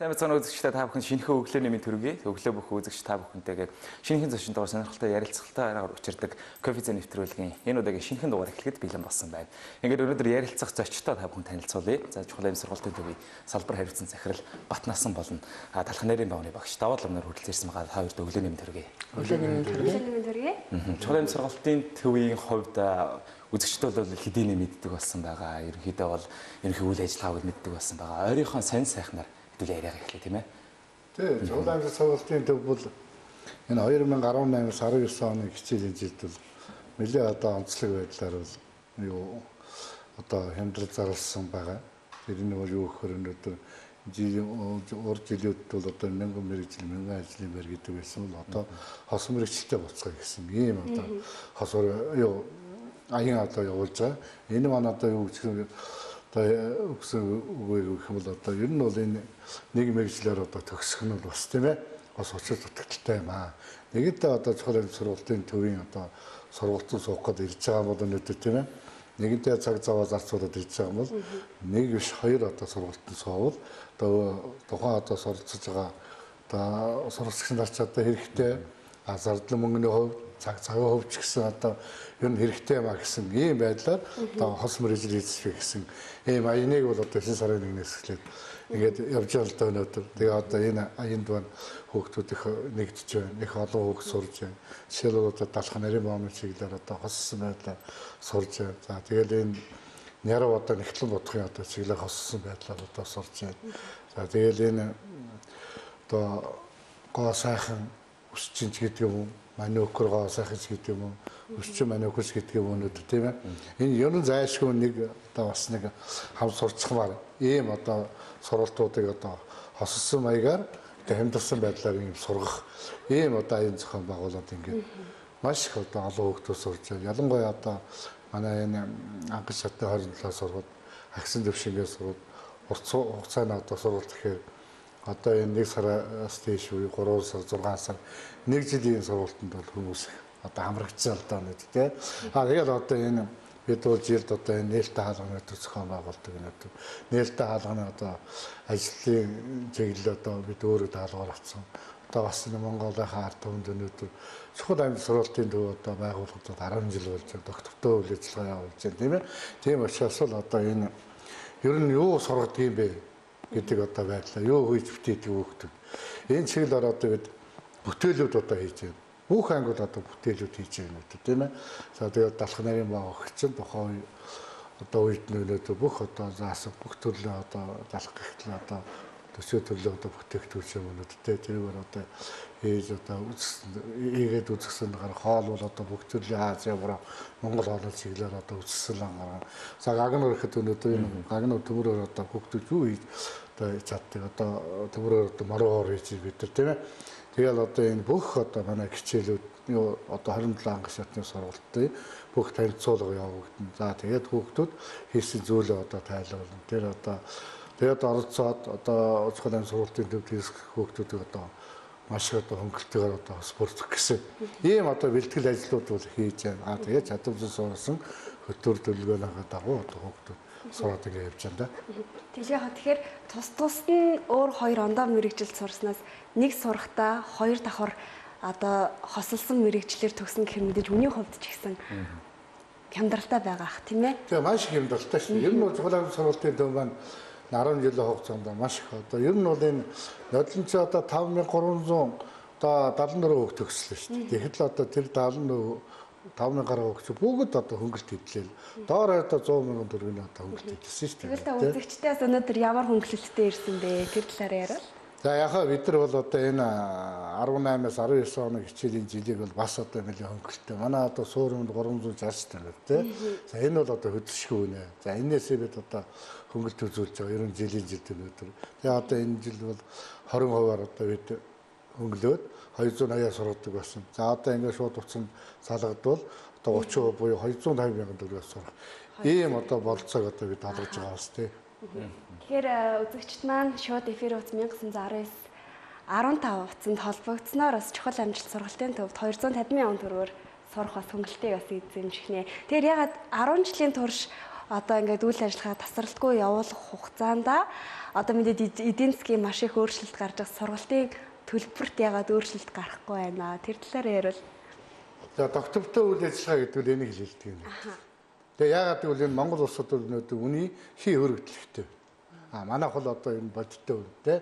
Сайн мэцэн үзэгчтэй та бүхэн шинэхэн өглөөний мэнд төргий. Өглөө бүх үзэгч та бүхэнтэйгээ шинэхэн зочин дугаар сонирхолтой ярилцлагатайгаар учирдаг кофе нэвтрүүлгийн энэ удаагийн шинэхэн дугаар эхлэхэд бэлэн болсон байна. Ингээд өнөөдөр ярилцах зочтой та бүхэн танилцуулъя. За чухал аим сургалтын төвийн салбар хариуцсан захирал Батнасан болон талх нарийн бааны багш Даваад Ламнаар хүрэлцээрсэн байгаа та хоёрт өглөөний мэнд төргий. Өглөөний мэнд төргий. Чухал аим сургалтын төвийн хувьд үзэгчдүүд бол хэдийнэ мэддэг болсон байгаа. Ерөнхийдөө бол ерөнхий үйл ажиллагааг мэддэг болсон байгаа. Ойрынхон сайн сайхнаар яриага эхлэв тийм ээ. Тий, чухал аим сургалтын төв бол энэ 2018-аас 19 оны хичээлийн жилд бол нэлээд одоо онцлог байдлаар бол юу одоо хямдрал зарласан байгаа. Тэр нь бол юу гэхээр өнөөдөр урд жилүүд бол одоо 1000 мэргэжил 1000 ажлын байр гэдэг байсан бол одоо хос мэргэжилтэй буцгаа гэсэн ийм одоо хос юу аян одоо явуулж байгаа. Энэ маань одоо юу гэх одоо өгсөн үгүй гэх юм бол одоо ер нь бол энэ нэг мэргэжлэр одоо төгсөх нь бас тийм ээ бас учир дутагдaltaй юм аа. Нэгэнтээ одоо чухал аим сургалтын төвийн одоо сургалтын суух гээд ирж байгаа бол өнөөдөр тийм ээ. Нэгэнтээ цаг зав зарцуулаад ирж байгаа бол нэг биш хоёр одоо сургалтын суувал одоо тухайн одоо суралцж байгаа одоо суралцагч нар ч одоо хэрэгтэй зардлын мөнгөний хувьд цагийн хувьд ч гэсэн одоо ер нь хэрэгтэй юм а гэсэн ийм байдлаар одоо хос мэргэжил эзэсвэ гэсэн ийм аяныг бол одоо 9 сарын 1-ээс эхлээд ингээд явж байгаа л да өнөөдөр. Тэгээ одоо энэ аянд байна хүүхдүүд их нэгдэж байна. Их олон хүүхд сурж байна. Жишээлбэл одоо далах нарийн баамын чиглэлээр одоо хоссон байдлаар сурж байна. За тэгэл энэ нярав одоо нэгтлэн бодохын одоо чиглэлээр хоссон байдлаар одоо сурж байна. За тэгэл энэ одоо гоо сайхан өсчин ч гэдэг юм уу манёкор гоо сайхан ч гэдэг юм уу өсчин манёкос гэдэг юм өнөөдөр тийм ээ энэ ер нь зайлшгүй нэг одоо бас нэг хав сурчмаар ийм одоо сургалтуудыг одоо хоссон маягаар одоо хямдарсан байдлаар ийм сургах ийм одоо аян зохион байгуулалт ингээд маш их одоо олон хүүхдүүд сурж байна. Ялангуяа одоо манай энэ анхан шатны 27 сургууль агсан төвшингээ сургууль урт хугацааны одоо сургууль гэхээр одоо энэ 1 сараас дээш үе 3 сар 6 сар 1 жилийн сургалтанд бол хүмүүс одоо хамрагдсан л даа нэг тийм. Тэгээд одоо энэ бид бол жилд одоо энэ нээлттэй хаалганы зохион байгуулдаг гэдэг. Нээлттэй хаалганы одоо ажлын чиглэл одоо бид өөрөө даалгавар авсан. Одоо бас энэ Монголын ард түмэнд өнөөдөр чухал аим сургалтын төв одоо байгуулагдаад 10 жил болж байгаа. Доктортой үйл ажиллагаа явуулж байна тийм ээ. Тийм учраас л одоо энэ ер нь юу сургадаг юм бэ гэдэг одоо байдлаа юу хийж бүтээдэг хүүхдүүд. Энэ чиглэлээр одоо бид бүтээлүүд одоо хийж байна. Бүх ангууд одоо бүтээлүүд хийж байна гэдэг тийм ээ. За тэгээд далах нарийн баг өгчин тухайн одоо үед нөлөөдөө бүх одоо заасан бүх төрлийн одоо далах гихтэл одоо төсөө төрлөө одоо бүтээгдэхүүн юмнуудтэй тэрээр одоо ээж одоо ийгээд үзсэн гар хоол бол одоо бүх төрлийн Ази Европ Монгол хоолны чиглэлээр одоо үзсэн гараа. За гагнуур ихэд өнөөдөр энэ гагнуур төмөрөөр одоо хүүхдүүд юу хийж одоо чаддаг одоо төмөрөөр одоо маруугаар хийж бид нар тийм ээ. Тэгэл одоо энэ бүх одоо манай хичээлүүд одоо 27 анги шатны сургалтын бүх танилцуулга явагдана. За тэгээд хүүхдүүд хийсэн зүйлээ одоо тайлбарлана. Тэр одоо тэгээд оролцоод одоо чухал аим сургалтын төвд хийх хүүхдүүдийг одоо маш одоо хөнгөлтөөр одоо спортх гэсэн ийм одоо бэлтгэл ажлууд бол хийж байна. Тэгээд чадварсан сурсан хөтөр төлөвлөгөөнийхөө дагуу одоо хүүхдүүд сураад ингэ явж байна да. Тэгэхээр тус нь өөр хоёр ондоо мэргэжилд сурснаас нэг сурахтаа хоёр давхар одоо хосолсон мэргэжлэр төгсөн гэх юм мэдээж үний хувьд ч гэсэн хямдралтай байгаа ах тийм ээ. Тэгээ маш их хямдралтай шүү. Ер нь бол чухал аим сургалтын төв маань 10 жилийн хугацаанд маш их одоо ер нь бол энэ нодлонч одоо 5300 одоо 74 хүүхд төгслөө шүү дээ. Тэгэхэд л одоо тэр 5000 гаруй хүүхд бүгд одоо хөнгөлт хийдлээ. Доор одоо 100 мянган төгрөгийн одоо хөнгөлт хийсэн шүү дээ. Тэгэл та үзэгчдээс өнөөдөр ямар хөнгөлөлттэй ирсэн бэ? Тэр талаар яриа. За яхаа бид нар бол одоо энэ 18-аас 19 оны хичээлийн жилийг бол бас одоо нэлээд хөнгөлттэй. Манай одоо суурьнд 360 төгрөг тий. За энэ бол одоо хөдөлшгүй нэ. За энээсээ бид одоо хөнгөлт үзүүлж байгаа. Ер нь жилийн жилд өнөөдөр. Тэгээ одоо энэ жил бол 20%-аар одоо бид хөнгөлөөд 280 сургадаг болсон. За одоо ингээд шууд утсанд салгадвал одоо 30% буюу 250 мянган төгрөгөөр сурах. Ийм одоо болцоог одоо бид олгож байгаа бас тий. Тэгэхээр үзэгчд маань шууд эфир утас 1919 15 утсанд холбогдсноор бас чухал амжилт сургалтын төвд 250 мянган төгрөгөөр сурах бас хөнгөлөлтийг бас эзэмшихнэ. Тэгэхээр ягаад 10 жилийн турш одоо ингээд үйл ажиллагаа тасралтгүй явуулах хугацаанд одоо мэдээд эдийн засгийн маш их өөрчлөлт гарч байгаа сургалтын төлбөрт ягаад өөрчлөлт гарахгүй байна. Тэр талаар ярил. За доктортой үйл ажиллагаа гэдэг нь энийг хэлдэг юм. Тэгээ яагаад гэвэл энэ Монгол улсад бол өнөөдөр үний хий хөрөгдөлттэй. Манайх бол одоо энэ бодиттой үнэтэй.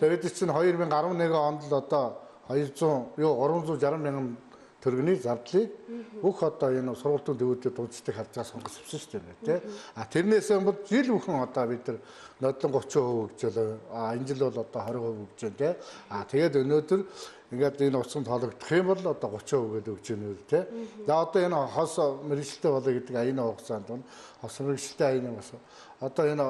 Тэгээд чинь 2011 онд л одоо 360 мянган төгрөгийн зардлыг бүх одоо энэ сургалтын төвүүдэд дундждаг харж байгаа сонгож авсан шүү дээ. Тэрнээс өмнө жил бүхэн одоо бид нар нодлон 30% хөгжөөлөө. Энэ жил бол одоо 20% хөгжөөн тий. Тэгээд өнөөдөр ингээд энэ уцанд тоологдох юм бол одоо 30% гээд өгч ийнэ үү тий. За одоо энэ хос мэрэгчлээ болоо гэдэг аяны хугацаанд бол хос мэрэгчлээ аяны бас одоо энэ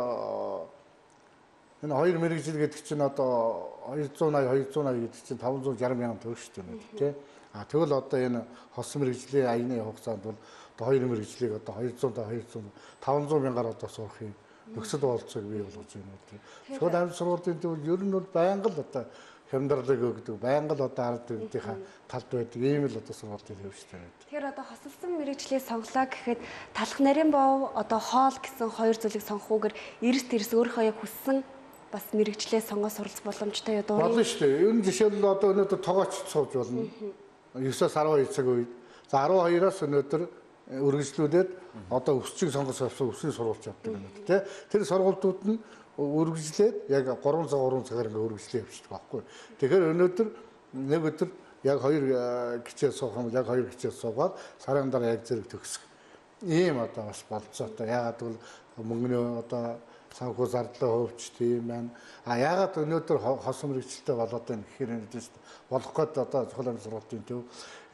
хоёр мэрэгжил гэдэг чинь одоо 280 гэдэг чинь 560 мянган төгрөг шүү дээ тий. Тэгвэл одоо энэ хос мэрэгжлийн аяны хугацаанд бол одоо хоёр мэрэгжлийг одоо 500 мянгаар одоо сурах юм нөхцөл болцоог бий болгож байна үү. Шууд амьд сургуулийн төвд ер нь бол байнга л одоо хямдралыг өгдөг, байнга л одоо ард иргэдийн талд байдаг ийм л одоо сургуулийн төв шүү дээ. Тэгэхээр одоо хосолсон мэрэгжлээ соглоо гэхэд талх нарийн бов одоо хоол гэсэн хоёр зүйлийг сонгохгүйгээр эрс өөрийнхөө яг хүссэн бас мэрэгжлээ сонгож суралцах боломжтой юу дуу. Болно шүү дээ. Ер нь жишээлбэл одоо өнөөдөр тоогооч сууж болно. 9-аас 12 цаг үед. За 12-аас өнөөдөр үргэлжлүүлээд одоо өсчиг сонгож авсан өсвийн сургууль явдаг юм тий. Тэр сургуулиуд нь үргэлжлээд яг 3 цагаар ингээ үргэлжлээ явчихдаг байхгүй. Тэгэхээр өнөөдөр нэг өдөр яг 2 гिचээ суух юм яг 2 гिचээ суугаад сарын дараа яг зэрэг төгсөх. Ийм одоо бас болцоотой. Ягаад гэвэл мөнгөний одоо санхүү зардлаа хөвч тийм байна. Ягаад өнөөдөр хос мэрэгчлээ болоод байна гэхээр энэ шүү дээ. Болох гээд одоо чухал амьд сургуулийн төв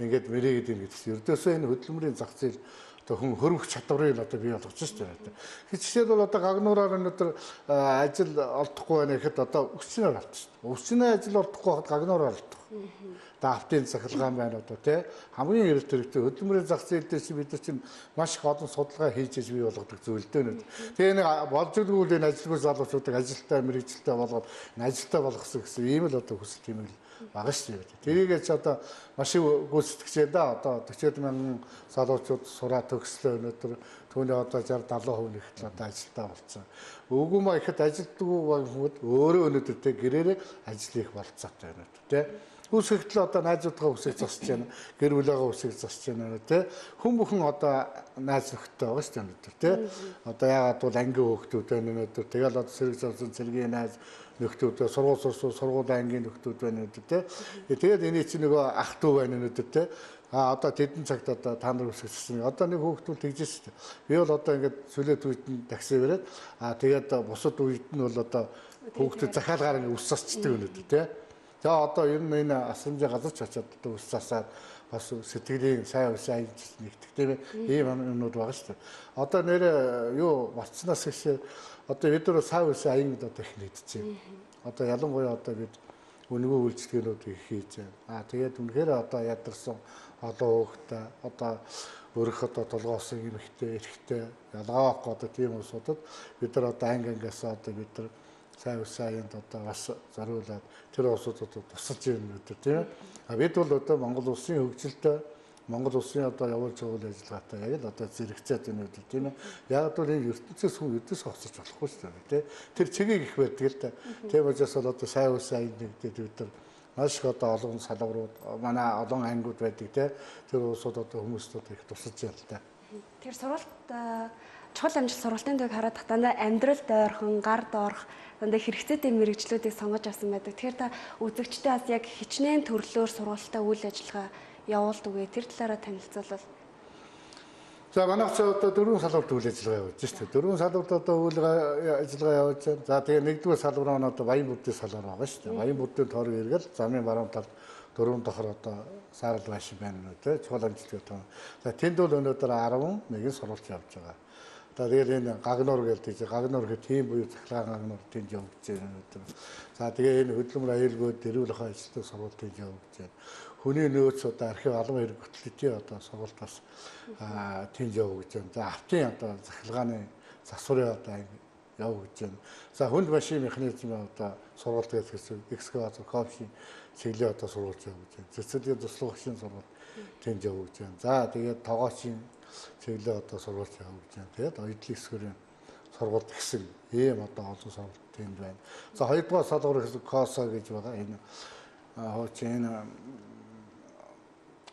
ингээд мэрийгэд ийн гэдэгс. Ердөөсөө энэ хөдөлмөрийн зах зээл одоо хүн хөрвөх чадварыг одоо бий болгож шүү дээ. Хичээл бол одоо гагнуураар өнөөдөр ажил олдохгүй байна гэхэд одоо өсчнээр алдчих шүү дээ. Өсчнээ ажил олдохгүй хад гагнуураар алдах. Даавтын цахилгаан байна одоо тий. Хамгийн эрэлт хэрэгтэй хөдөлмөрийн зах зээл дээр чи бид нар чинь маш их олон судалгаа хийж бий болгодог зүйлтэй нэ. Тэгээ нэг болжулгүй энэ ажилгүй залуучуудыг ажилтаа мэрэгжилтээ болгоод ажилтаа болгосон гэсэн ийм л одоо хүсэл тэмэглэл бага шүү дээ. Тэрийгээ ч одоо маш их гүйцэтгэжээ да одоо 40 мянган залуучууд сураа төгслөө өнөөдөр түүний одоо 60-70% нэгтэл одоо ажилтаа болсон. Үгүй маа ихэд ажилтгүй хүмүүс өөрөө өнөөдөр тэ гэрээрээ ажил их болцоотой байна тий. Үсэгтэл одоо найзуудгаа үсэг засч байна. Гэр бүлээгээ үсэг засч байна тий. Хүн бүхэн одоо найз нөхдөд байгаа шүү дээ тий. Одоо яагаад бол ангийн хөөхтүүд байна өнөөдөр. Тэгэл одоо сэрэг завсан цэргийн найз нөхдөд сургууль сурсан сургуулийн ангийн нөхдөд байна өнөөдөр тий. Тэгээд энэ чинь нөгөө ах トゥ байна өнөөдөр тий. Одоо тэдэн цагт одоо та нар үсэг зассан. Одоо нэг хөөхтүүд тэгжсэн шүү дээ. Би бол одоо ингээд сүлээд үед нь такси бариад тэгээд бусад үед нь бол одоо хөөхтүүд захиалгаар ингээд ус засчдаг өнөөдөр тий. За одоо ер нь энэ асрамжийн газар ч очиод одоо ус засаад бас сэтгэлийн сайн усан нэгтгэх тийм ийм юмнууд байгаа шүү дээ. Одоо нэрээ юу болцсноос гэж одоо бид нар сайн усан аянд одоо их нэгдэжээ. Одоо ялангуяа одоо бид үнэгүй үйлчлэгээнүүд их хийж байна. Тэгээд үнэхээр одоо ядарсан олон хүүхдээ одоо өрөх одоо толгоосон эмэгтэй эрэгтэй ялгаахгүй одоо тийм улсуудад бид нар одоо ангингаас одоо бид нар сайн усаянд одоо бас зориулаад тэр улсуудад тусалж ирнэ гэдэг тийм. Бид бол одоо Монгол улсын хөгжилтэй Монгол улсын одоо явуулж байгаа үйл ажиллагаатай яг л одоо зэрэгцээд байна гэдэг тийм. Яг бол энэ ертөнцөөс хүн өдөөс хосож болохгүй шүү дээ тийм. Тэр чигийг их байдаг л да. Тийм учраас бол одоо сайн усаянд нэгдээд бид нар маш их одоо олон салбарууд манай олон ангиуд байдаг тийм. Тэр улсууд одоо хүмүүст одоо их тусалж байна л да. Тэр сургалт чухал амжилт сургалтын төвийг хараад дандаа амьдралд ойрхон гар доорх дандаа хэрэгцээтэй мэрэгчлүүдийг сонгож авсан байдаг. Тэгэхээр та үзэгчтэй бас яг хичнээн төрлөөр сургалтаа үйл ажиллагаа явуулдаг үе тэр талаараа танилцуулбал. За манайх ч одоо 4 салбарт үйл ажиллагаа явуулж шүү дээ. 4 салбарт одоо үйл ажиллагаа явуулж байна. За тэгээ нэгдүгээр салбар нь одоо баян бүрдийн салбар байгаа шүү дээ. Баян бүрдийн тойрог эргэл замын баруун талд 4 дахь одоо саарл байшин байна нэ тэ чухал амжилттай тоо. За тэнд бол өнөөдөр 11 сурвалж явж байгаа. Тэгээд энэ гагнуур гэдэг гагнуур гэх тийм буюу захлагын гагнуур тэнд явж байна өнөөдөр. За тэгээ энэ хөдөлмөр аюулгүй дэрүүл ахаа ажилтны сургалт тэнд явж байна. Хүний нөөц одоо архив албан хэрэг хөтлөлтийн одоо сургалт бас тэнд явж байна. За автын одоо захлагын засварын одоо явж байна. За хүнд машин механизм одоо сургалт гэсэн экскаватор, кофшин чиглэлээ одоо сургуулж явуулж байна. Цэцэрлэгийн туслах багшийн сургууль тэнд явуулж байна. За тэгээд тоогоочийн чиглэлээ одоо сургуулж явуулж байна. Тэгээд оюутлын эсвэрийн сургуульд гэсэн ийм одоо олон сургууль тэнд байна. За хоёрдугаар салбар гэсэн КОСО гэж байгаа. Энэ хуучин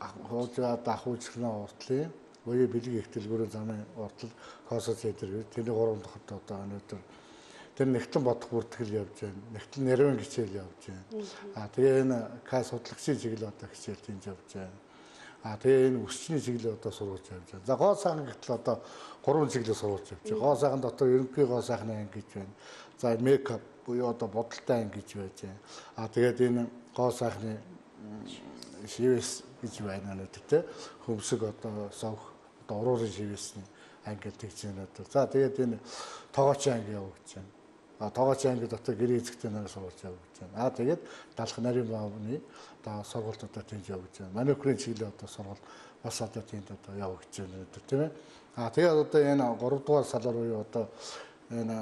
ахуулжлын уртлын үеийн бэлэг ихтэлгүүрийн замын уртал КОСО центр гэдэг. Тэрний 3 дахь одоо өнөөдөр тэр нэгтлэн бодох бүртгэл явж байна. Нэгтлэн нэрвэн хичээл явж байна. Тэгээ энэ КАС судлагчийн чиглэл одоо хичээл тэнд явж байна. Тэгээ энэ өсчний чиглэл одоо сургуулж явж байна. За гоо сайхан гэтэл одоо 3 чиглэл сургуулж явж байна. Гоо сайхан дотор ерөнхий гоо сайхны анги гэж байна. За мейкап буюу одоо бодолтой анги гэж байж байна. Тэгээд энэ гоо сайхны шивэс гэж байна өнөөдөр тэ хөмсөг одоо совх одоо уруурын шивэсний анги гэж байна өнөөдөр. За тэгээд энэ тоогоочийн анги явагдаж байна. Тоогоочийн анги дотор гэрээ эзэгтэй нарыг сургуулж явагдаж байна. Тэгээд далах нарийн баавны одоо сургуульд одоо тэнд явагдаж байна. Манекурын чиглэл одоо сургууль бас одоо тэнд одоо явагдаж байна өнөөдөр тийм ээ. Тэгээд одоо энэ 3 дугаар салбар буюу одоо энэ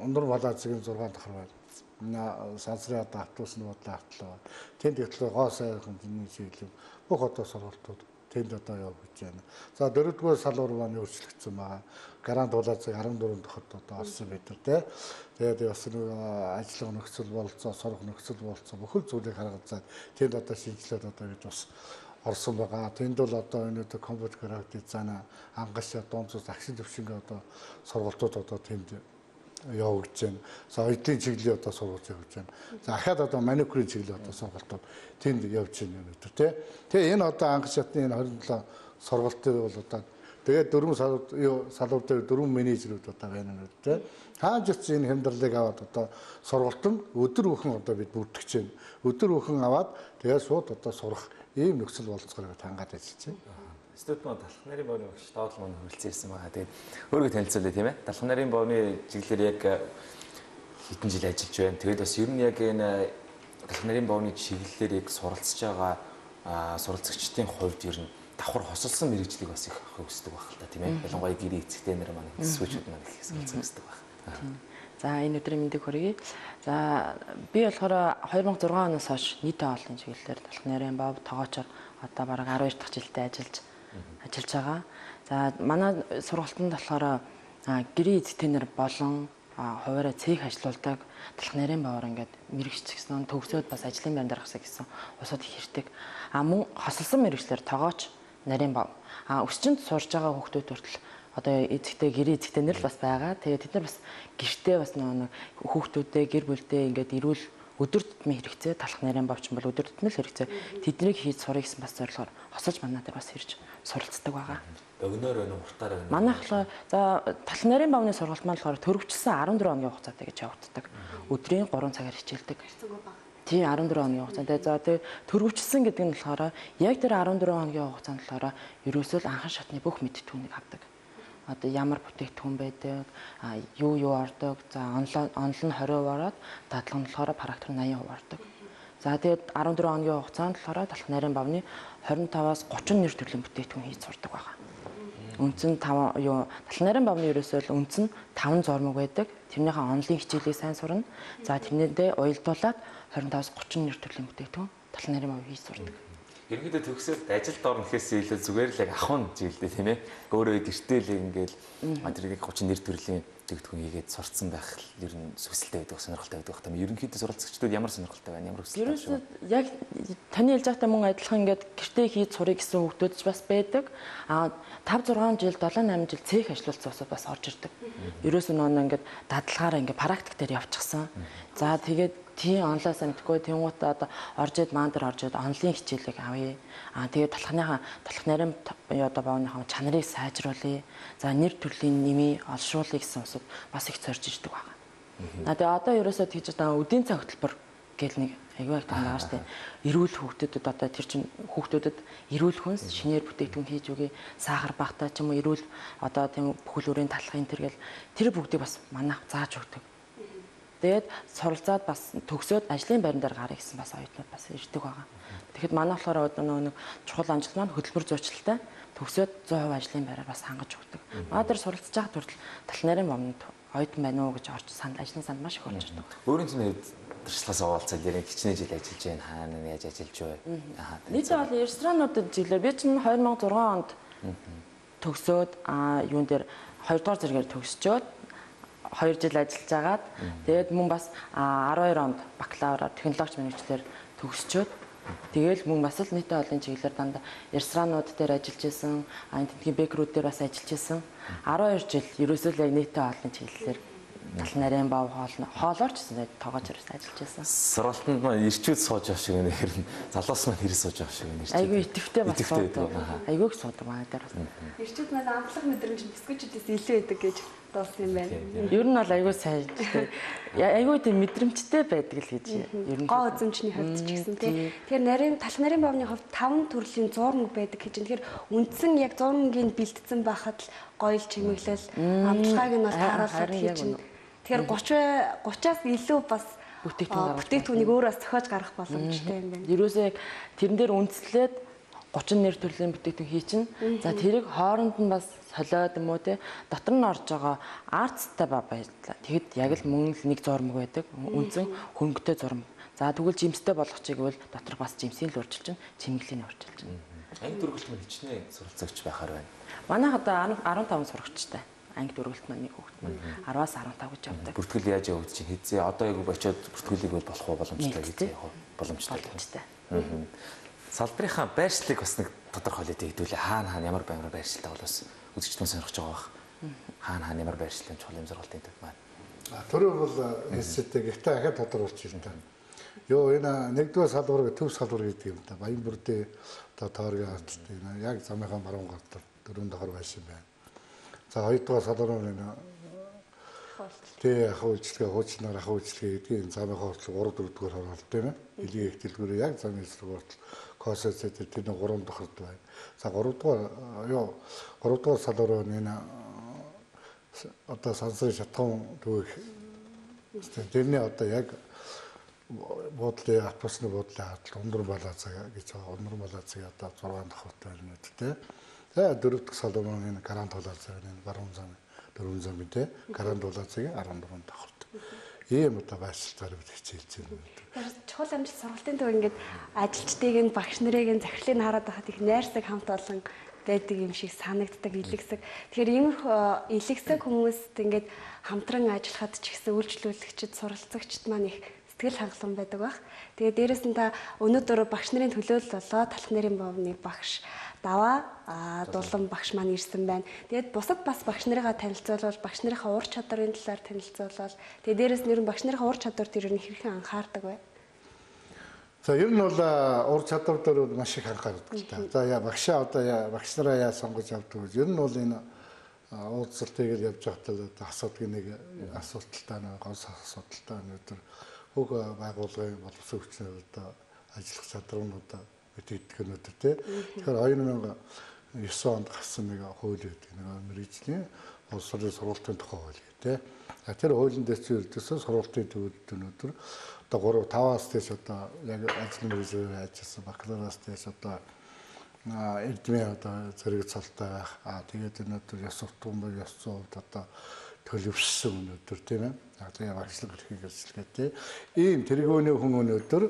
өндөр балаазгийн 6 дахь байна. Сансрын одоо автобусны бодлоо автлаа. Тэнд гэтэл гоо сайхан зэний чиглэл бүх одоо сургуулиуд тэнд одоо явагдаж байна. За 4-р салбар маань өөрчлөгдсөн байгаа. Гарант дулаацыг 14 дахьд одоо орсон байдаг тий. Тэгээд бас нэг ажлын нөхцөл бололцоо, сурах нөхцөл бололцоо бүхэл зүйлийг харгалзаад тэнд одоо шинжилээд одоо гэж бас орсон байгаа. Тэнд бол одоо өнөөдөр компьютер график дизайн, ангаш, дунд цус, агшин төвшингийн одоо сургалтууд одоо тэнд явагдаж байна. За оюутлын чиглэлийн одоо сургууль явагдаж байна. За ахаад одоо манекурын чиглэлийн одоо сургалтууд тэнд явж байна өнөөдөр тий. Тэгээ энэ одоо анх шатны энэ 27 сургалтын бол одоо тэгээд 4 салбар дээр 4 менежерүүд одоо байна өнөөдөр тий. Хааж ч энэ хямдралыг аваад одоо сургалтанд өдөр бүхэн одоо бид бүртгэж байна. Өдөр бүхэн аваад тэгээд шууд одоо сурах ийм нөхцөл болцгоорыг хангаад ажиллаж байна. Студид маань Далах нарийн бовны багш Давал маань хүрэлцэн ирсэн байгаа. Тэгээд өөрийгөө танилцуулъя тийм ээ. Далах нарийн бовны чиглэлээр яг хэдэн жил ажиллаж байна. Тэгээд бас ер нь яг энэ Далах нарийн бовны чиглэлээр яг суралцж байгаа суралцагчдын хувьд ер нь давхар хосолсон мэрэгжлийг бас их авахыг хүсдэг байх л та тийм ээ. Ялангуяа гэрээ эцэгтэй нар маань төсвөчүүд маань их суралцах хүсдэг байх. За энэ өдрийн мэндийг хүргэе. За би болохоор 2006 оноос хойш нийтийн хооллын чиглэлээр Далах нарийн бов тоогоочоор одоо бараг 12 дахь жилдээ ажиллаж байгаа. За манай сургалтанд болохоор гэрээ эзэгтэй нар болон хуваараа цэг ажилуулдаг Далах нарийн бовоор ингээд мэрэгчсэн төгсөөд бас ажлын байр дарахсаа гэсэн усууд их хэрдэг. Мөн хосолсон мэрэгчлэр тоогооч нарийн бов. Өсчөнд сурж байгаа хүүхдүүд хүртэл одоо эзэгтэй гэрээ эзэгтэй нар л бас байгаа. Тэгээд тэд нар бас гэртээ бас нэг хүүхдүүдээ гэр бүлдээ ингээд ирүүл өдөр тутмын хэрэгцээ Далах нарийн бовч бол өдөр тутмын хэрэгцээ тэднийг хийж сурах гэсэн бас зорилгоор хосож манайтай бас ирж суралцдаг байгаа. Богиноор байна уу, хуртаар байна уу? Манайх болохоор за Далах нарийн бовны сургалт маань болохоор төрөвчлсөн 14 хоногийн хугацаатай гэж явагддаг. Өдрийн 3 цагаар хичээлдэг. Тийм 14 хоногийн хугацаатай. За тэгээ төрөвчлсөн гэдэг нь болохоор яг тэр 14 хоногийн хугацаанд болохоор ерөөсөө л анхан шатны бүх мэдтгүүнийг авдаг. Одоо ямар бүтээгдэхүүн байдаг, юу ордог, за онол нь 20% ороод, дадлага нь болохоор практик 80% ордог. За тэгээд 14 хоногийн хугацаанд болохоор Далах нарийн бовны 25-аас 30 нэр төрлийн бүтээгдэхүүн хийж сурдаг байгаа. Үндсэн 5 Далах нарийн бовны ерөөсөө л үндсэн 5 зурмаг байдаг. Тэрнийхээ онлын хичээлийг сайн сурна. За тэрнээдээ уялдуулаад 25-аас 30 нэр төрлийн бүтээгдэхүүн Далах нарийн бов хийж сурдаг. Ерөнхийдөө төгсөөд ажилд орно гэхээс илүү зүгээр л яг ахын жилдээ тийм ээ. Өөрөө гэртээ л ингээл материалыг 30 нэр төрлийн төгтгөн хийгээд сурцсан байх л ер нь сүсэлтэй байдаг, сонирхолтой байдаг юм. Ерөнхийдөө суралцагчдууд ямар сонирхолтой байна, ямар хүсэлтэй байна? Ерөөсөө яг таны хэлж байгаатай мөн адилхан ингээд гэртээ хийж сурах гэсэн хүүхдүүд ч бас байдаг. 5 6 жил 7 8 жил цех ажиллуулсан усуд бас орж ирдэг. Ерөөсөө нөө ингээд дадлагаараа ингээд практик дээр явчихсан. За тэгээд тийм онлайнаас мэдгүй тэнгуутаа одоо орж ид мандар орж ид онлайн хичээлийг авъя. Тэгээд Далах нарийн одоо бовныхаа чанарыг сайжруулъя. За нэр төрлийн нэмий олшруулъя гэсэн усуд бас их зорж ирдэг байгаа. Тэгээд одоо ерөөсөө тийж одоо өдийн цаг хөтөлбөр гэл нэг аягүй их тань байгаа штэ. Эрүүл хүүхдэд одоо тэр чин хүүхдүүдэд эрүүл хүнс шинээр бүтээгдэхүүн хийж өгье. Сахар багтаа ч юм уу эрүүл одоо тийм бүхэл бүрийн талхын тэр бүгдийг бас манайх зааж өгдөг. Тэгээд суралцаад бас төгсөөд ажлын байран дээр гарах гэсэн бас оюутнууд бас ирдэг байгаа. Тэгэхэд манай болохоор одоо нэг чухал амжилт маань хөтөлбөр зуучлалтай төгсөөд 100% ажлын байраар бас хангаж өгдөг. Манай дээр суралцж байгаа хүртэл Далах нарийн бовнд оюутан байна уу гэж орж ажлын санд маш их орж ирдэг. Өөрийн чинь туршлагаас овоолцол яг хичнээн жил ажиллаж байна. Хаана яаж ажиллаж вэ? Нийтдээ бол ресторануудад жилээр би чинь 2006 онд төгсөөд юун дээр 2 дугаар зэрэгээр төгсчөөд 2 жил ажиллаж агаад тэгээд мөн бас 12 онд бакалавраар технологич мэргэжлэр төгсчөөд тэгээл мөн бас л нийтийн олон чиглэлээр дандаа ресторанууд дээр ажиллаж исэн, энэ тентгийн бэкерүүд дээр бас ажиллаж исэн. 12 жил ерөөсөө л яг нийтийн олон чиглэлээр тал нарийн бав хоолоор ч гэсэн тоогооч ажиллаж исэн. Сургалтанд маань ирчүүд сууж явах шиг нэр нь залуус маань хэрэг сууж явах шиг нэр. Айгүй итэвхтэй бас суудаг. Айгүй их суудаг манай дээр бас. Ирчүүд маань амтлах мэдрэмж бисквичүүдээс илүү байдаг гэж дуулсан юм байна. Ер нь бол айгүй сайн тийм. Айгүй тийм мэдрэмжтэй байдаг л гэж ер нь. Гоо үзэмжний хувьд ч гэсэн тийм. Тэгэхээр талх нарийн бавны хувьд 5 төрлийн зурмаг байдаг гэж. Тэгэхээр үндсэн яг зурмагийн бэлтгэсэн байхад л гоёл чимэглэл амтлагааг нь бол харуулдаг гэж. Тэгэхээр 30-аас илүү бас бүтээгдэхүүнийг өөрөөс зохиож гаргах боломжтой юм байна. Ерөөсөө яг тэрэн дээр үндэслээд 30 нэр төрлийн бүтээгдэхүүн хийчин. За тэрийг хооронд нь бас солиод юм уу те дотор нь орж байгаа артстай баярлаа. Тэгэд яг л мөн л нэг зурмаг байдаг. Үндсэн хөнгөтэй зурмаг. За тэгвэл жимстэй болгочих гэвэл дотор бас жимсийн л урьдчилж чинь, чимэглэлийн урьдчилж чинь. Анги дөрвөлт маань хичнээн суралцагч байхаар байна. Манайх одоо 15 сурагчтай. Анги дөрвөлт маань нэг хүүхэд маань 10-аас 15 гэж явдаг. Бүртгэл яаж явагдаж чинь хэзээ одоо яг очиод бүртгэлийг бол болох уу боломжтой гэж яг боломжтой. Салбарынхаа байршлыг бас нэг тодорхойлоод хэдүүлээ. Хаана ямар байршилтай бол бас үзэгчдэн сонирхож байгаа бах. Хаана ямар байршлын чухал юм сургалтын төв маань. Төрөө бол эсэтэй гэхдээ ахад тодорхойлж байна. Йоо энэ нэгдүгээр салбар төв салбар гэдэг юм та. Баян бүрдээ одоо тооргийн ардтай яг замынхаа баруун гарт дөрөв дахар байсан байна. За хоёрдугаар салбар нь тэ ахын үйлчлэгээ хуучнаар ахын үйлчлэгээ гэдэг энэ замынхаа хүртэл 3 4-р хороолт тийм ээ. Илгийн их дэлгүүрээ яг замын эсрэг хүртэл косэцэд тэр 3 дахарт байна. За 3-р салбар нь энэ одоо сансрын шатхан төвх тэрний одоо яг буудлын атмосферны буудлын хадгалт өндөр балаацаа гэж байгаа. Өндөр балаацаа одоо 6 дахарт байна үү тийм. За 4-р салбар нь энэ гарант толоолцоо энэ баруун зам 4 зам тий гарант толоолцоог 14 давхарт. Ийм одоо байшилтаар бид хичээлж байна. Чухал амжилт сургалтын төв ингээд ажилчдыг нь багш нарыг нь захирлыг нь хараад байхад их найрсаг хамт олон байдаг юм шиг санагддаг илэгсэг. Тэгэхээр иймэрхүү илэгсэг хүмүүст ингээд хамтран ажиллахад ч гэсэн үйлчлүүлэгчид суралцагчид маань их сэтгэл хангалуун байдаг бах. Тэгээ дээрэс нь та өнөөдөр багш нарын төлөөлөл болоо талх нарын бовны багш даваа дулан багш маань ирсэн байна. Тэгээд бусад бас багш нарыгаа танилцуулбал багш нарынхаа ур чадварын талаар танилцуулбал тэгээд дээрэс нь ер нь багш нарынхаа ур чадвар дээр нь хэрхэн анхаардаг вэ? За ер нь бол ур чадвар дээр маш их анхаардаг л та. За багшаа одоо багш нараа яа сонгож авдаг вэ? Ер нь бол энэ уулзалтыг явж байхдаа асуудгийн нэг асуудалтай нэг гол асуудалтай өнөөдөр хөг байгууллагын боловсон хүчээр одоо ажиллах чадвар нь одоо мэдээлдэг өнөөдөр тий. Тэгэхээр 2009 онд гарсан нэг хууль гэдэг нэг мэргэжлийн улс орны сургалтын тухай хууль тий. Тэр хуулийн дээр чинь ердөөсөө сургалтын төвөд өнөөдөр одоо 3-5-аас дээш одоо яг ажил мэргэжээр ажилласан бакалавраас дээш одоо эдмийн одоо зэрэг цалтай байх. Тэгээд өнөөдөр ёс суртахуун ба ёс зүйн хувьд одоо төлөвшсөн өнөөдөр тийм ээ. Тэгээд багшлаг эрхийг ажиллагаа тий. Ийм тэргүүний хүн өнөөдөр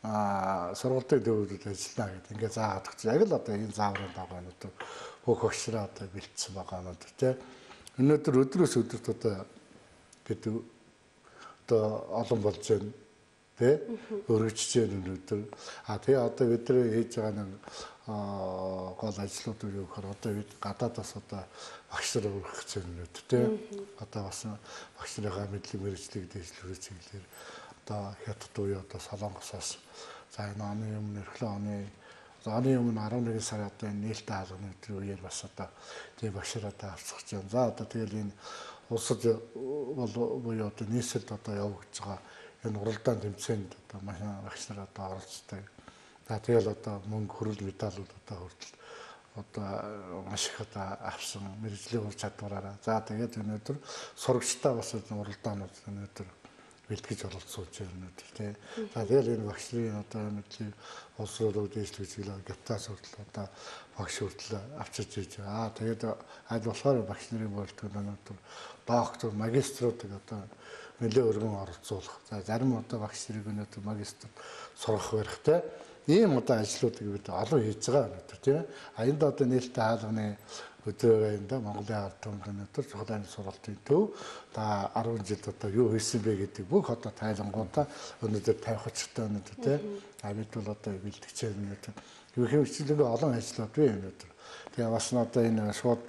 сургалтын төвөдөд ажиллана гэдэг ингээд заагаад өгч. Яг л одоо энэ зааврын байгаа өнөөдөр бүх багшраа одоо бэлдсэн байгаа өнөөдөр тий. Өнөөдөр өдрөөс өдөрт одоо гэдэг одоо олон болж байна тий. Өргөжж байна өнөөдөр. Тэгээ одоо бид нар хийж байгаа нэг гол ажлууд юу гэхээр одоо бид гадаадаас одоо багш нар өргөх гэж байна өнөөдөр тий. Одоо бас багш нарын мэдлэг мэргэжлийг дэвшлүүлэх чиглэлээр одоо хятад уу одоо Солонгосоос за энэ оны өмнө эрхлэн оны өмнө 11 сар одоо энэ нээлттэй хаалганы өдрийн үеэр бас одоо тийм багшраа та авцгаж байна. За одоо тэгэл энэ улсад буюу одоо нийслэлд одоо явагдаж байгаа энэ уралдаан тэмцээнд одоо маш багш нар одоо оролцдог. За тэгэл одоо мөнгө хөрөл медалууд одоо хүртэл одоо маш их одоо авсан мэргэжлийн ур чадвараараа. За тэгээд өнөөдөр сурагчдаа бас уралдаанууд өнөөдөр бэлтгэж оролцуулж байна өнөөдөр тий. За тэгэл энэ багш нарын одоо мэдээ улс руу дээшлэх чиглэл гептас хүртэл одоо багш хүртэл авчирч ирж байгаа. Тэгээд аль болохоор багш нарын бүрэлдэхүүн өнөөдөр доктор, магиструудыг одоо нэлээд өргөн оролцуулах. За зарим одоо багш нарыг өнөөдөр магистр сургах барихтай ийм одоо ажлуудыг бид олон хийж байгаа өнөөдөр тийм. Энд одоо нээлттэй хаалганы өдрөө энэ Монголын ард түмэн өнөөдөр цуглааны сургалтын төв та 10 жилд одоо юу хийсэн бэ гэдэг бүх одоо тайлангуудаа өнөөдөр тавих учиртай өнөөдөр тийм. Бид бол одоо бэлтгэж өнөөдөр юу хэв хичээлээ олон ажлууд бий өнөөдөр. Тэгээ бас одоо энэ шууд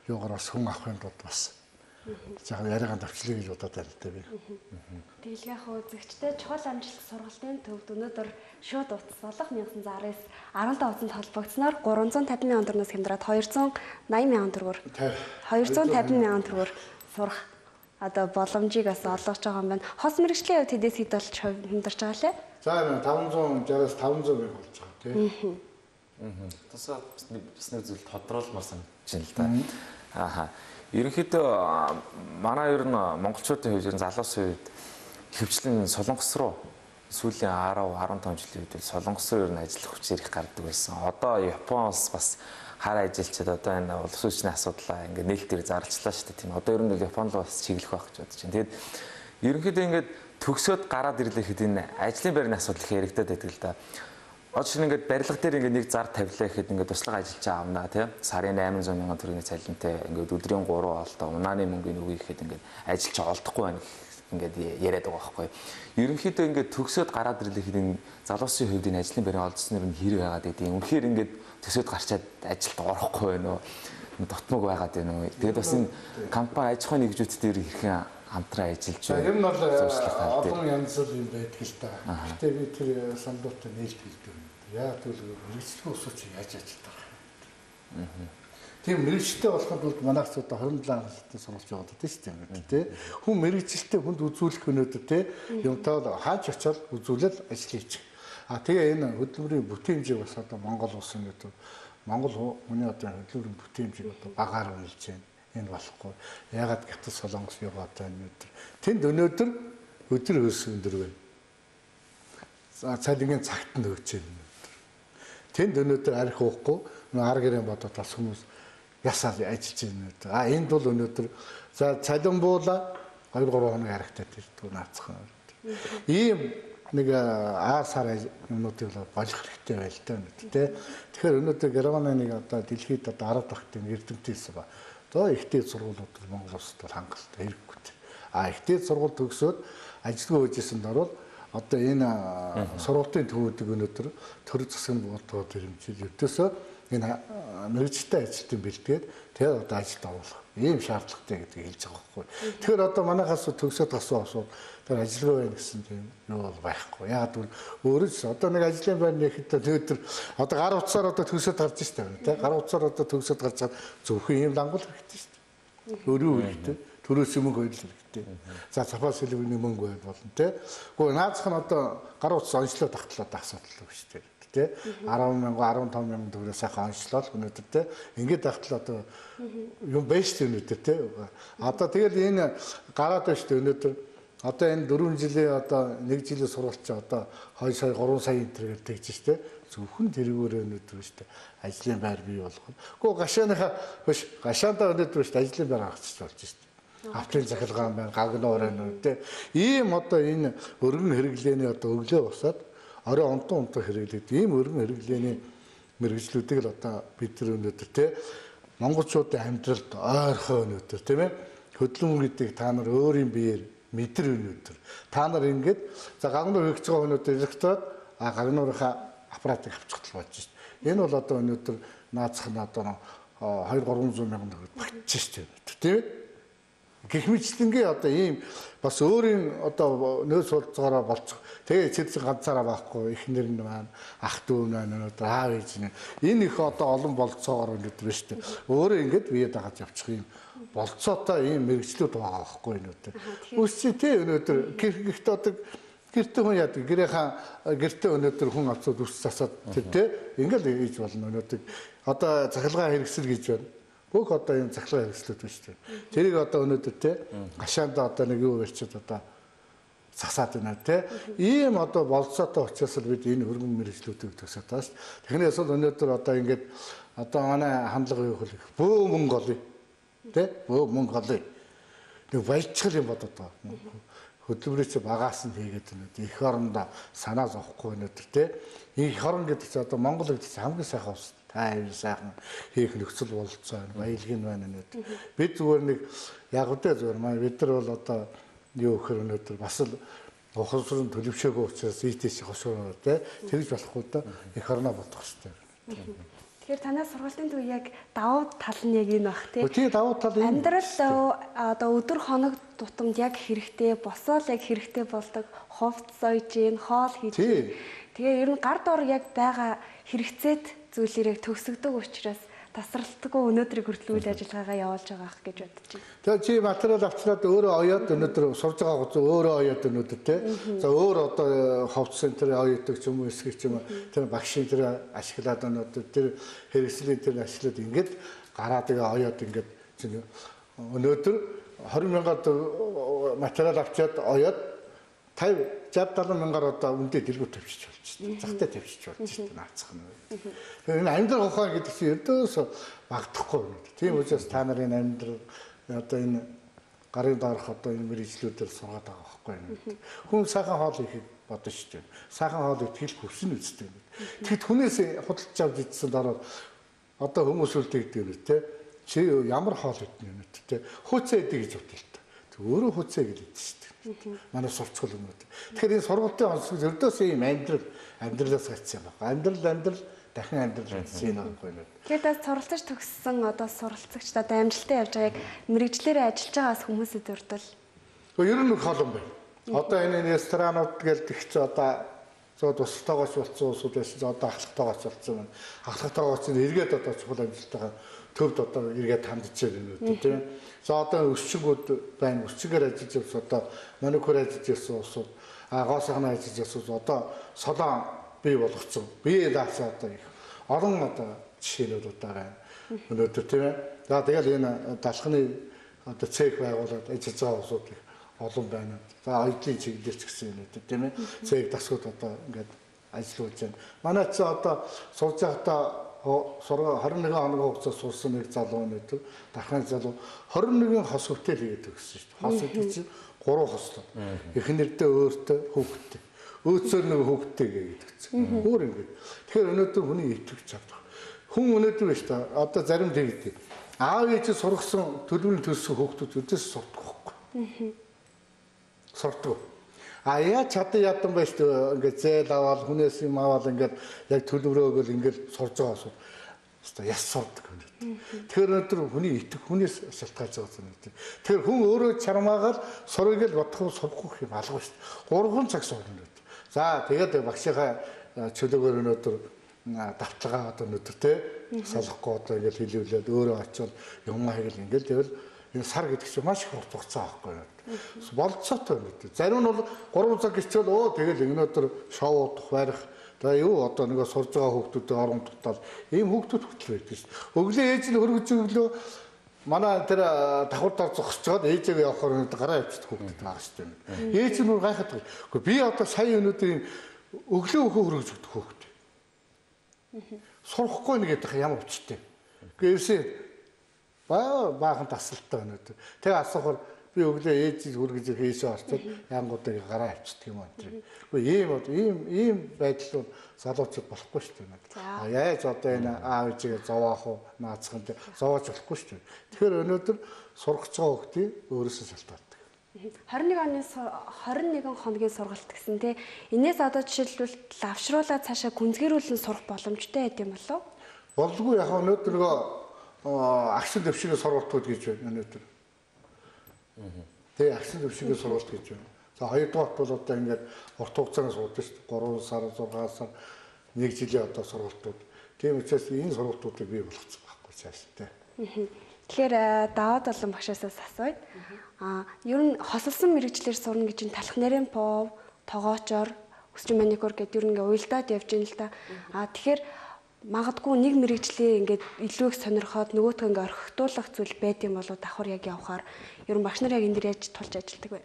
юугаар бас хүн авахын тулд бас яг яриагаан давчлаа гэж бодоод байна л да би. Тэгэл яг үзэгчтэй чухал амжилт сургалтын төвд өнөөдөр шууд утас болох 1919 17 онд холбогдсноор 350 мянган төгрөгөөс хямдраад 280 мянган төгрөгөөр 250 мянган төгрөгөөр сурах одоо боломжийг бас олгож байгаа юм байна. Хос мэргэжлийн хувьд хэдээс хэд болж хямдарч байгаа лээ? За 560-аас 500 мянга болж байгаа тийм. Тасаа бас нэг зүйл тодруулмаар санагдаж байна л да. Ааха. Ерөнхийдөө манай ер нь монголчуудын хувьд ер нь залуусын үед хөвчлэн Солонгос руу сүүлийн 10-15 жилийн үед Солонгос руу ер нь ажиллах хүчээр их гардаг байсан. Одоо Японоос бас хар ажилчид одоо энэ улс орчны асуудлаа ингээд нээлтээр зарлцлаа шүү дээ тийм. Одоо ер нь Японд руу бас чиглэх байх гэж бодож байна. Тэгээд ерөнхийдөө ингээд төгсөөд гараад ирлэхэд энэ ажлын байрны асуудал их яригдаад байдаг л да. Одоо ингээд барилга дээр ингээд нэг зар тавилаа гэхэд ингээд туслах ажилч аавна тийм сарын 800 мянган төгрөгийн цалинтай ингээд өдрийн 3 олдоо унааны мөнгөний өгье гэхэд ингээд ажилч олдохгүй байна ингээд яриад байгаа байхгүй. Ерөнхийдөө ингээд төгсөөд гараад ирлэхэд энэ залуусын хувьд энэ ажлын байрны олдсноор нь хэрэг байгаад байдیں۔ Үнэхээр ингээд төсөөд гарчаад ажилд орохгүй байна уу? Дотмог байгаад байна уу? Тэгээд бас энэ компани аж ахуйн нэгжүүд дээр хэрхэн хамтран ажиллаж байна. Энэ бол олон янзын юм байдаг л да. Гэтэ би тэр сандуутай нээлт хийдэг. Яа тэгвэл мэрэгчлэн усууч яаж ажилладаг юм. Тийм мэрэгчлээ болоход бол манайх ч одоо 27 настай сурвалж яваад байдаг шүү дээ тий. Хүн мэрэгчлээ хүнд үзүүлэх өнөөдөр тий юмтай хаач очиод үзүүлэл ажил хийчих. Тэгээ энэ хөдөлмөрийн бүтээн хэмжээг бас одоо Монгол улс өнөөдөр Монгол хүний одоо хөдөлмөрийн бүтээн хэмжээг одоо багаар үнэлж байна. Энэ болохгүй. Ягаад гэвэл Солонгос яваад байна өнөөдөр. Тэнд өнөөдөр өдөр хөлс өндөр байна. За цалингийн цагт нь өгч байна. Тэнд өнөөдөр арх уухгүй ар гэрэн бодоод бас хүмүүс ясаал ажиллаж байна. Энд бол өнөөдөр за цалин буула 2-3 хоног архтаад ирдэг наацхан. Ийм нэг аар сар юмнуудыг болох хэрэгтэй байл та өнөөдөр тий. Тэгэхээр өнөөдөр Германы нэг одоо дэлхийд одоо 10 дахь эрдэмтдээс ба. Одоо ихтэй сургуулиуд Монгол улсад хангалттай хэрэггүй. Ихтэй сургууль төгсөөд ажилгүй байжсэнд орвол одоо энэ сургуулийн төвүүдийг өнөөдөр төр засгийн бодлогоор хэмжиж өвдөөсөө энэ мэрэгчтэй ажилтны бэлтгээд тэгээд одоо ажилд оруулах ийм шаардлагатай гэдгийг хэлж байгаа байхгүй. Тэгэхээр одоо манайхаас төгсөөд гасан осууд тэр ажилгүй байх гэсэн тийм юу бол байхгүй. Яг л өөрөө ч одоо нэг ажлын байр нэхэд тэгээд одоо гар утсаар одоо төгсөөд гарч штэ тийм гар утсаар одоо төгсөөд гарч чад зөвхөн ийм лангуул хэрэгтэй штэ. Өөрөө хэрэгтэй. Төрөөс мөнгө хоёул хэрэгтэй. За запас хэлбэрний мөнгө байд болно тий. Гэхдээ наацх нь одоо гар утас онцлоод тахтлаад асуудал биш тий. 10 мянга 15 мянган төгрөг сайхан онцлол өнөөдөр тий. Ингээд тахтал одоо юм байж тий өнөөдөр тий. Одоо тэгэл энэ гараад байна шүү дээ өнөөдөр. Одоо энэ 4 жилийн одоо 1 жилийн сурвалж одоо 2 сая 3 сая энэ тэгж шүү дээ. Зөвхөн тэрүүгээр өнөөдөр шүү дээ. Ажлын байр бий болгох. Гэхдээ гашааныхаа биш гашаандаа өнөөдөр шүү дээ ажлын байр хаагч болж шүү дээ. Автлын захилгаан байна, гагнуур байна тий. Ийм одоо энэ өргөн хэрэглээний одоо өглөө босоод орой онтон хэрэглээд ийм өргөн хэрэглээний мэрэгжлүүдийг л одоо бид нар өнөөдөр тий монголчуудын амьдралд ойрхоо өнөөдөр тийм ээ хөдөлмөр гэдэг та нар өөрийн биеэр мэдэр өнөөдөр та нар ингээд за гагнуур хэрэгж байгаа өнөөдөр электрод гагнуурынхаа аппаратыг авчихтал болж шít. Энэ бол одоо өнөөдөр наацх нь одоо 2-300 мянган төгрөг багтчих шít тийм ээ. Гэх мэтлэнгээ одоо ийм бас өөрийн одоо нөөц болцоороо болцох. Тэгээ эцэдсэн ганцаараа байхгүй эхнэр нь маань ах дүү маань өнөөдөр аав ээж нь энэ их одоо олон болцоогоор өнөөдөр шүү дээ. Өөрөө ингэж бие дагаж явчих юм болцоотой ийм мэрэгчлүүд байгаа байхгүй өнөөдөр. Үсчи тий өнөөдөр гэрхт одоо гэртээ хүн яадаг гэртээ өнөөдөр хүн авцууд үс засаад тий ингээл хийж болно өнөөдөр. Одоо захилгаан хэрэгсэл гэж байна. Бүх одоо энэ захилгаан хэрэгслүүд биш үү. Тэрийг одоо өнөөдөр те гашаанда одоо нэг юу барьчаад одоо засаад байна тий. Ийм одоо болцоотой учраас л бид энэ өргөн мэрэгчлүүдийг төгсөд байгаа шүү дээ. Технээс бол өнөөдөр одоо ингээд одоо манай хандлага юу хэл бөө мөнгө олъё тий. Бөө мөнгө олъё. Нэг баяжчгал юм бодоод байгаа. Хөдөлмөрөөс багаас нь хийгээд өнөөдөр их орондоо санаа зовхгүй өнөөдөр тий. Их орон гэдэг чинь одоо Монгол гэдэг чинь хамгийн сайхан улс. Тайван сайхан хийх нөхцөл бололцоо байна. Баялаг нь байна өнөөдөр. Бид зүгээр нэг яг үдэ зүгээр маань бид нар бол одоо юу гэхээр өнөөдөр бас л ухамсарын төлөвшөөгөө учраас ийтэйс хошуураа тий. Тэгж болохгүй да их орноо бодох хэрэгтэй. Тэгэхээр танаас сургалтын төв яг давуу тал нь яг энэ бах тий. Тийм давуу тал энэ. Амьдрал одоо өдөр хоног тутамд яг хэрэгтэй, босоол яг хэрэгтэй болдог, ховц сойж гин, хоол хийж гин. Тэгээ ер нь гар дор яг байгаа хэрэгцээт зүйлэрэг төгсгдөг учраас тасралтгүй өнөөдрийг хүртэл үйл ажиллагаагаа явуулж байгаа гэж бодож байна. Тэгээ чи материал авчраад өөрөө оёод өнөөдөр сурж байгаа гоц өөрөө оёод өнөөдөр тий. За өөр одоо ховц центр оёодаг ч юм уу эсвэл ч юм уу тэр багшийн тэр ашиглаад өнөөдөр тэр хэрэгслийн тэр ашиглаад ингээд гараа тэгээ оёод ингээд өнөөдөр 20,000 материал авчаад оёод 50 60 70 мянгаар одоо үндэ дэлгүүр тавьчих болж байна. Захтай тавьчих болж байна наацх нь. Тэгэхээр энэ амьдрал ухаан гэдэг чинь өдөөс багтахгүй юм. Тийм учраас та нарын амьдрал одоо энэ гарын доорх одоо энэ мэрэгчлүүдээр сургаад байгаа байхгүй юм. Хүн сайхан хоол ихийг бодно шүү дээ. Сайхан хоол итгэл хүсн үздэг юм. Тэгэд хүнээс худалдаж авч идсэн дараа одоо хүмүүс үлдээдэг юм те. Чи ямар хоол идэх юм те. Хөөцөө идэг гэж бодлоо. Өөрөө хөөцөө гэж идэж шүү дээ. Манай сурцгал юм уу. Тэгэхээр энэ сургалтын онцлог өрдөөс ийм амьдралаас гацсан байна. Амьдрал дахин амьдрал гэсэн юм байна. Тэгэхээр та суралцаж төгссөн одоо суралцагчд одоо амжилттай явж байгаа яг мэрэгчлэрээ ажиллаж байгаас хүмүүсэд өрдөл. Ер нь холон байна. Одоо энэ ресторанууд гээл тэгч одоо тусалтайгооч болсон улсууд байсан. Одоо ахлагтайгооч болсон байна. Ахлагтайгооч нь эргээд одоо чухал амжилттайгаа төвд одоо эргээд хандж байна үү тийм. За одоо өсчгүүд байна. Өсчгээр ажиллаж явсан одоо маникюр ажиллаж явсан улсууд гоо сайхны ажиллаж явсан одоо солон бий болгоцсон. Бие даасаа одоо их олон одоо жишээнүүд одоо байна. Өнөөдөр тийм ээ. За тэгэл энэ далхны одоо цех байгуулад ажиллаж байгаа улсууд их олон байна. За IT чиглэлч гэсэн юм үү тийм ээ. Цех дасгууд одоо ингээд ажиллаж байна. Манай ч одоо сурж байхдаа 21 хоногийн хугацаанд сурсан нэг залуу өнөөдөр дахин залуу 21 хос хөтөл хийгээд өгсөн шүү дээ. Хос хөтөл чинь 3 хослоо. Эхнэрдээ өөртөө хүүхдтэй. Өөцөөр нэг хүүхдтэй гээд өгсөн. Өөр ингээд. Тэгэхээр өнөөдөр хүний итгэж чадах. Хүн өнөөдөр биш та одоо зарим тэгдэг. Аав ээж сургасан төлөвлөлт төлсөн хүүхдүүд өдөөс сурдаг байхгүй. Сурдаг. Яа чадсан ядан байж тээ ингээд зээл аваад хүнээс юм аваад ингээд яг төлөвлөгөөгөл ингээд сурж байгаа шүү. Хэвээ яс сурдаг юм. Тэгэхээр өнөөдөр хүний итг хүнээс шалтгаалж байгаа юм. Тэгэхээр хүн өөрөө чармаагаар сурыг л бодох сурахгүй юм алга шүү. 3 цаг сурна өнөөдөр. За тэгээд багшийнхаа чөлөөгөөр өнөөдөр давталгаа одоо өнөөдөр тээ салахгүй одоо ингээд хэлүүлээд өөрөө очиод юм хийгээл ингээд тэгэл энэ сар гэдэг чинь маш их урт хугацаа байхгүй юу. Болцоотой юм үү. Зарим нь бол 3 цаг гिचвэл тэгэл өнөөдөр шоу удах барих. За юу одоо нэг сурж байгаа хүүхдүүдэд орон тутаал ийм хүүхдүүд хөтөл байдаг шүү. Өглөө ээж нь хөргөж өглөө манай тэр давхар дор зогсож байгаад ээжээ явахаар гараа явчихдаг хүүхдүүд байгаа шүү дээ. Ээж нь гайхаад байгаа. Гэхдээ би одоо сая өнөөдөр өглөө хөргөж өгдөг хүүхд. Сурахгүй нэгэд ямар учиртай. Гэхдээ баахан тасалтай өнөөдөр. Тэгээ асуухаар би өглөө ээж хүргэж хийшээ орчод янгуудыг гараа авчдаг юм аа. Гэхдээ ийм байдал бол залуучууд болохгүй шүү дээ. Яаж одоо энэ аав ээжээ зовоох уу наацхан зовоож болохгүй шүү дээ. Тэгэхээр өнөөдөр сургаж байгаа хүүхдийн өөрөөсөө шалтгаалдаг. 21 хоногийн сургалт гэсэн тий. Энээс одоо жишээлбэл лавшруулаад цаашаа гүнзгийрүүлэн сурах боломжтой байд юм болов? Болдгүй яг өнөөдөр нөгөө агшин дэвшгийн сургалтууд гэж байна өнөөдөр. Тэгээ агшин дэвшгийн сургалт гэж байна. За хоёрдугаар бол одоо ингээд урт хугацааны сургалт шүү дээ. 3 сар, 6 сар, 1 жилийн одоо сургалтууд. Тийм учраас энэ сургалтуудыг бий болгоцсон байхгүй цааш тий. Тэгэхээр даваад олон багшаасаас асууя. Ер нь хосолсон мэрэгчлэр сурна гэж талах нэрийн пов, тогоочоор, өсчин маникюр гэдэг ер нь ингээ уйлдаад явж ийн л да. Тэгэхээр магадгүй нэг мэрэгжлийн ингээд илүү их сонирхоод нөгөөтгөө ингээ орхитуулах зүйл байд юм болоо давхар яг явахаар ер нь багш нар яг энэ дээр яаж тулж ажилладаг вэ?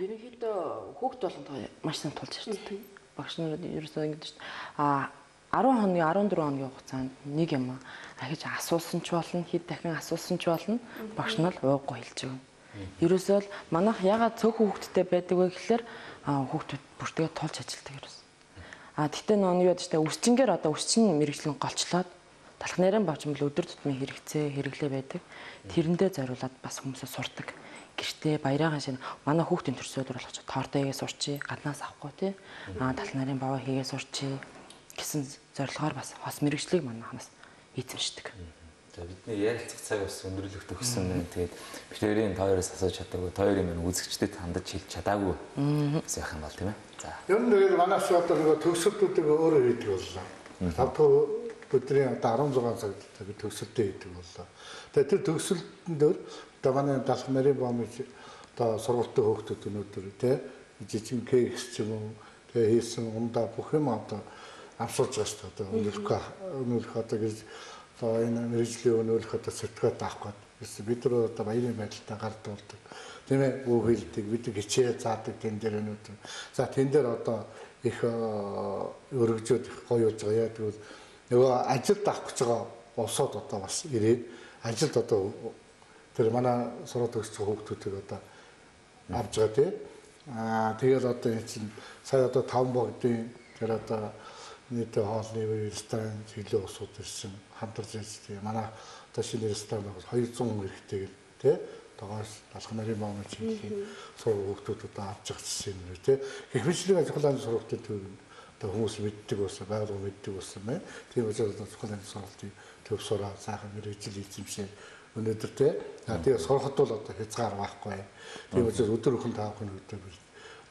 Ерөнхийдөө хүүхд болгондоо маш сайн тулж ирдэг. Багш нар ерөөсөө ингэж шүү дээ. 10 хоногийн 14 хоногийн хугацаанд нэг юм ахиж асуусан ч болно, хэд дахин асуусан ч болно. Багш нь л ууггүй хэлж өгнө. Ерөөсөө л манайх ягаад цөөхөн хүүхдтэй байдаг вэ гэхээр хүүхдүүд бүртгээ тулж ажилтдаг ерөөс. Тэгтээ нөө юу ядаж та үсчингээр одоо үсчин мэрэгчлэн голчлоод талх нарийн бавчмал өдөр тутмын хэрэглээ байдаг. Тэрэндээ зориулаад бас хүмүүсээ сурдаг. Гэртээ баяраагаа шинэ манай хүүхдийн төрсөдөр болгоч тоортой хийгээ сурчий, гаднаас авахгүй тий. Талх нарын баваа хийгээ сурчий гэсэн зорилгоор бас хос мэрэгчлийг манайхнаас эзэмшдэг. За бидний ярилцах цаг бас өндөрлөх төгссөн байна. Тэгээд бишээрийн тооёроос асууж чадаагүй, тооёрын мань үзэгчдэд хандаж хэлж чадаагүй гэсэн юм бол тийм ээ. За. Ер нь тэгээд манайс одоо нөгөө төгсөлтүүдийг өөрөө хийдэг боллоо. 5 дахь өдрийн одоо 16 цаг төгсөлтөө хийдэг боллоо. Тэгээд тэр төгсөлтөнд одоо манай далх нарийн бомж одоо сургалтын хүүхдүүд өнөөдөр тий жижиг кейкс ч юм уу тэгээ хийсэн ундаа бүх юм одоо авсуулж байгаа шүү дээ. Өнөөлөх одоо гэж энэ мэрэгжлийн өнөөлөх одоо сертификат авах гэдэг. Бид нар одоо баярын байдалтай гардуулдаг. Тийм ээ, үг хэлдэг, бид хичээл заадаг тэн дээр өнөөдөр. За тэн дээр одоо их өргөжөөд их гоё болж байгаа. Яг тэгвэл нөгөө ажилд авах гэж байгаа улсууд одоо бас ирээд ажилд одоо тэр манай сураад өгч байгаа хүүхдүүдийг одоо авч байгаа тийм. Тэгээд одоо энэ чинь сая одоо 5 богдын тэр одоо нийт хоолны ресторан чиглэл усууд ирсэн хамтарч ирсэн. Манай одоо шинэ ресторан байгуулж 200 хэрэгтэй тий. Тогоос далх нарын бомж чиглэлийн сургуулиуд одоо авч ирсэн юм тий. Их мэдлэг ажиглалын сургалтын төв одоо хүмүүс мэддэг болсон, байгууллага мэддэг болсон байна. Тийм учраас ажиглалын сургалтын төв сураа сайхан мэрэгжил эзэмшээ өнөөдөр тий. Тэгээ сурахад бол одоо хязгаар байхгүй. Тийм учраас өдөр бүхэн таах нь өдөр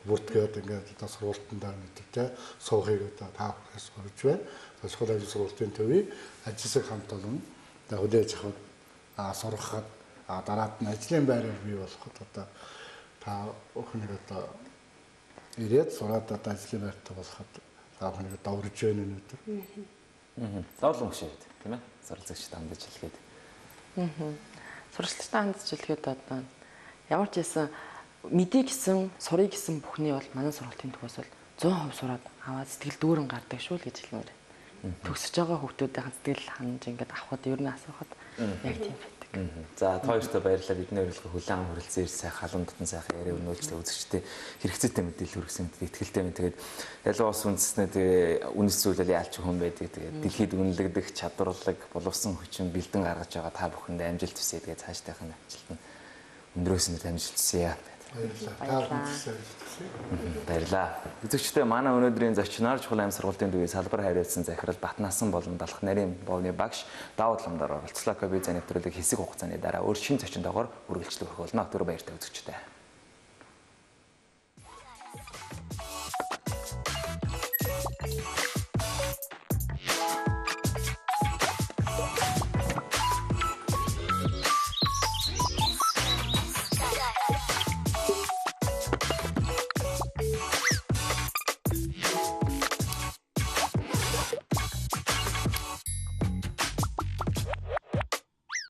бүртгээд ингээд одоо сургалтандаа мэдээ суухыг одоо таахаас хүрч байна. Ажиглалын сургалтын төвийг ажилсаг хамт олон хүлээж авах сургахад дараад нь ажлын байрыг бий болгоход одоо та өхнийг одоо ирээд сураад одоо ажлын байртай болоход та өхнийг одоо урьж байна өнөөдөр. Зовлон хөшөөд тийм ээ. Суралцагчтай хандаж хэлгээд. Суралцагчтай хандаж хэлгээд одоо ямар ч байсан мэдээ гэсэн, сурыг гэсэн бүхний бол манай сургалтын төвөөс бол 100% сураад аваад сэтгэл дүүрэн гардаг шүү л гэж хэлмээр. Төгсөж байгаа хүүхдүүдийн сэтгэл ханаж ингээд авахд ер нь асуухад яг тийм байдаг. За тооёртой баярлалаа. Бидний урилга хүлээн хүрэлцэн ирсэн сайхан халуун дотн сайхан яриа өнөөлжтэй үзэгчтэй хэрэгцээтэй мэдээлэл хүргэсэн итгэлтэй байна. Тэгээд ялгаа ус үндэснээ тэгээ үнэс зүйлэл яалч хүн байдаг. Тэгээд дэлхийд үнэлэгдэх чадварлаг боловсон хүчин бэлдэн гаргаж байгаа та бүхэнд амжилт хүсье. Тэгээд цаашдынх нь амжилт нь өндрөөс нь амжилт хүсье. Баярлалаа. Үзэгчдээ манай өнөөдрийн зочноор чухал аим сургалтын төвийн салбар хариуцсан захирал Батнасан болон далх нарийн бовны багш давуу таламдаар оролцлоо. Ковид-19 нэвтрүүлэг хэсэг хугацааны дараа өөр шинэ зочинтойгоор үргэлжлэх болно. Түр баяртай үзэгчдээ.